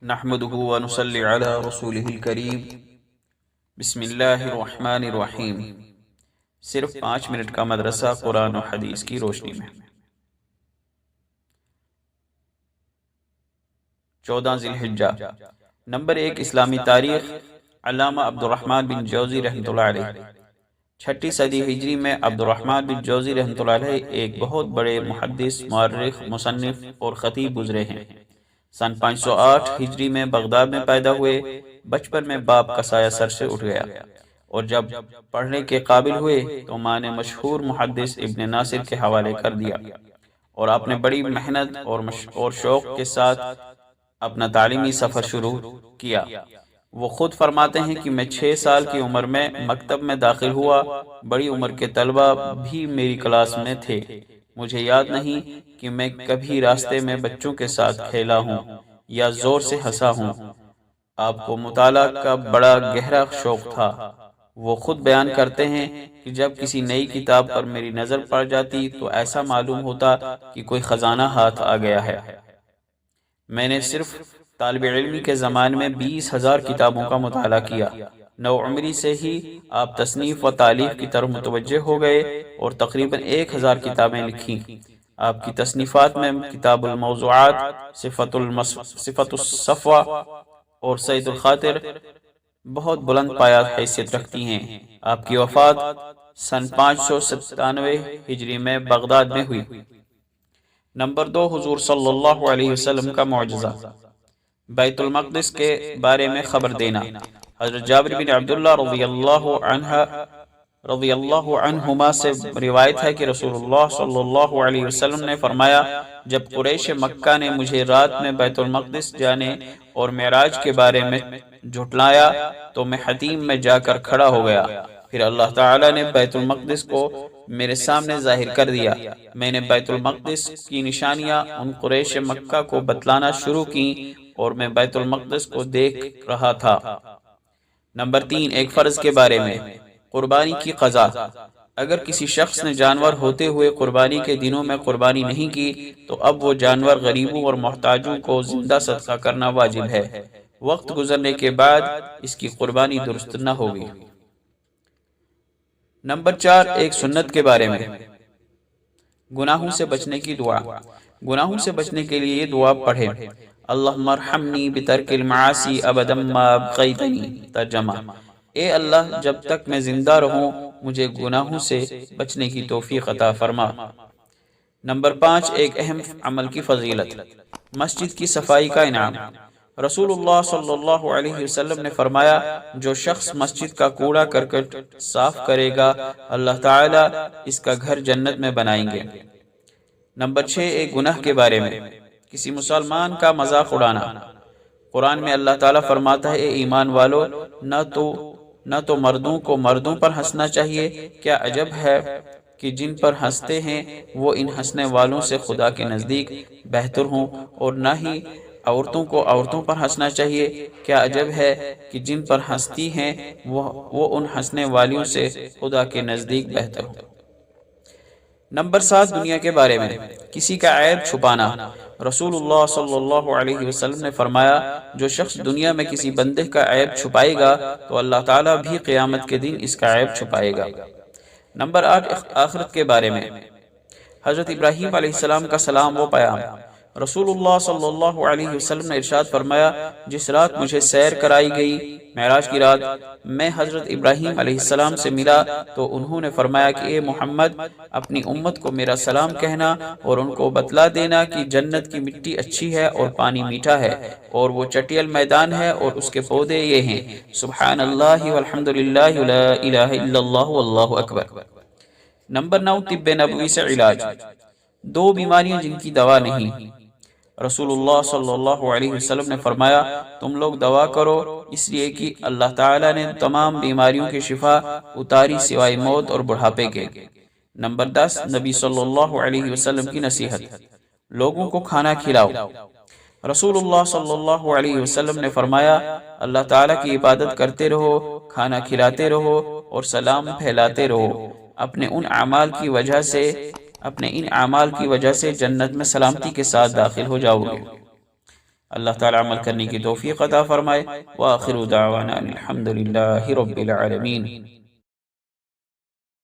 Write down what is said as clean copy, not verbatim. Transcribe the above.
نحمده ونصلي على رسوله الكريم بسم اللہ الرحمن الرحیم۔ صرف 5 منٹ کا مدرسہ قرآن و حدیث کی روشنی میں 14 ذی الحجہ۔ نمبر 1 اسلامی تاریخ، علامہ عبدالرحمن بن جوزی رحمۃ اللہ علیہ۔ 6 صدی ہجری میں عبدالرحمن بن جوزی رحمۃ اللہ علیہ ایک بہت بڑے محدث، مورخ، مصنف اور خطیب گزرے ہیں۔ سن 508 ہجری میں بغداد میں پیدا ہوئے۔ بچپن میں باپ کا سایہ سر سے اٹھ گیا، اور جب پڑھنے کے قابل ہوئے تو ماں نے مشہور محدث ابن ناصر کے حوالے کر دیا، اور آپ نے بڑی محنت اور شوق کے ساتھ اپنا تعلیمی سفر شروع کیا۔ وہ خود فرماتے ہیں کہ میں 6 سال کی عمر میں مکتب میں داخل ہوا۔ بڑی عمر کے طلبہ بھی میری کلاس میں تھے۔ مجھے یاد نہیں کہ میں کبھی راستے میں بچوں کے ساتھ کھیلا ہوں یا زور سے ہنسا ہوں۔ آپ کو مطالعہ کا بڑا گہرا شوق تھا۔ وہ خود بیان کرتے ہیں کہ جب کسی نئی کتاب پر میری نظر پڑ جاتی تو ایسا معلوم ہوتا کہ کوئی خزانہ ہاتھ آ گیا ہے۔ میں نے صرف طالب علمی کے زمانے میں 20,000 کتابوں کا مطالعہ کیا۔ نوعمری سے ہی آپ تصنیف و تالیف کی طرف متوجہ ہو گئے اور تقریباً 1000 کتابیں لکھیں۔ آپ کی تصنیفات میں کتاب الموضوعات، صفت الصفوہ اور سید الخاطر بہت بلند پایہ حیثیت رکھتی ہیں۔ آپ کی وفات سن 597 ہجری میں بغداد میں ہوئی۔ نمبر 2 حضور صلی اللہ علیہ وسلم کا معجزہ، بیت المقدس کے بارے میں خبر دینا۔ حضرت جابر بن عبداللہ رضی اللہ عنہما سے روایت ہے کہ رسول اللہ صلی اللہ علیہ وسلم نے فرمایا، جب قریش مکہ نے مجھے رات میں بیت المقدس جانے اور معراج کے بارے میں جھٹلایا تو میں حتیم میں جا کر کھڑا ہو گیا۔ پھر اللہ تعالیٰ نے بیت المقدس کو میرے سامنے ظاہر کر دیا۔ میں نے بیت المقدس کی نشانیاں ان قریش مکہ کو بتلانا شروع کی اور میں بیت المقدس کو دیکھ رہا تھا۔ نمبر 3 ایک فرض کے بارے میں، قربانی کی قضا۔ اگر کسی شخص نے جانور ہوتے ہوئے قربانی کے دنوں میں قربانی نہیں کی تو اب وہ جانور غریبوں اور محتاجوں کو زندہ صدقہ کرنا واجب ہے۔ وقت گزرنے کے بعد اس کی قربانی درست نہ ہوگی۔ نمبر 4 ایک سنت کے بارے میں، گناہوں سے بچنے کی دعا۔ گناہوں سے بچنے کے لیے یہ دعا پڑھیں: اللہم ارحمنی بترک المعاصی ابدا ما ابقیتنی۔ ترجمہ: اے اللہ، جب تک میں زندہ رہوں مجھے گناہوں سے بچنے کی توفیق عطا فرما۔ نمبر 5 ایک اہم عمل کی فضیلت، مسجد کی صفائی کا انعام۔ رسول اللہ صلی اللہ علیہ وسلم نے فرمایا، جو شخص مسجد کا کوڑا کرکٹ صاف کرے گا اللہ تعالیٰ اس کا گھر جنت میں بنائیں گے۔ نمبر 6 ایک گناہ کے بارے میں، کسی مسلمان کا مذاق اڑانا۔ قرآن میں اللہ تعالیٰ فرماتا ہے، اے ایمان والو، نہ تو مردوں کو مردوں پر ہنسنا چاہیے، کیا عجب ہے کہ جن پر ہنستے ہیں وہ ان ہنسنے والوں سے خدا کے نزدیک بہتر ہوں، اور نہ ہی عورتوں کو عورتوں پر ہنسنا چاہیے، کیا عجب ہے کہ جن پر ہنستی ہیں وہ ان ہنسنے والیوں سے خدا کے نزدیک بہتر ہوں۔ نمبر 7 دنیا کے بارے میں، کسی کا عیب چھپانا۔ رسول اللہ صلی اللہ علیہ وسلم نے فرمایا، جو شخص دنیا میں کسی بندے کا عیب چھپائے گا تو اللہ تعالیٰ بھی قیامت کے دن اس کا عیب چھپائے گا۔ نمبر 8 آخرت کے بارے میں، حضرت ابراہیم علیہ السلام کا سلام و پیام۔ رسول اللہ صلی اللہ علیہ وسلم نے ارشاد فرمایا، جس رات مجھے سیر کرائی گئی، معراج کی رات، میں حضرت ابراہیم علیہ السلام سے ملا تو انہوں نے فرمایا کہ اے محمد، اپنی امت کو میرا سلام کہنا اور ان کو بتلا دینا کہ جنت کی مٹی اچھی ہے اور پانی میٹھا ہے، اور وہ چٹیل میدان ہے اور اس کے پودے یہ ہیں: سبحان اللہ والحمد للہ لا الہ الا اللہ واللہ اکبر۔ نمبر 9 طب نبوی سے علاج، 2 بیماریاں جن کی دوا نہیں۔ رسول اللہ صلی اللہ علیہ وسلم نے فرمایا، تم لوگ دعا کرو، اس لیے کہ اللہ تعالیٰ نے تمام بیماریوں کی شفا اتاری سوائے موت اور بڑھاپے کے۔ نمبر 10 نبی صلی اللہ علیہ وسلم کی نصیحت، لوگوں کو کھانا کھلاؤ۔ رسول اللہ صلی اللہ علیہ وسلم نے فرمایا، اللہ تعالیٰ کی عبادت کرتے رہو، کھانا کھلاتے رہو اور سلام پھیلاتے رہو۔ اپنے ان اعمال کی وجہ سے جنت میں سلامتی کے ساتھ داخل ہو جاؤ گے۔ اللہ تعالی عمل کرنے کی توفیق عطا فرمائے۔ وآخر دعوانا الحمد للہ رب العالمین۔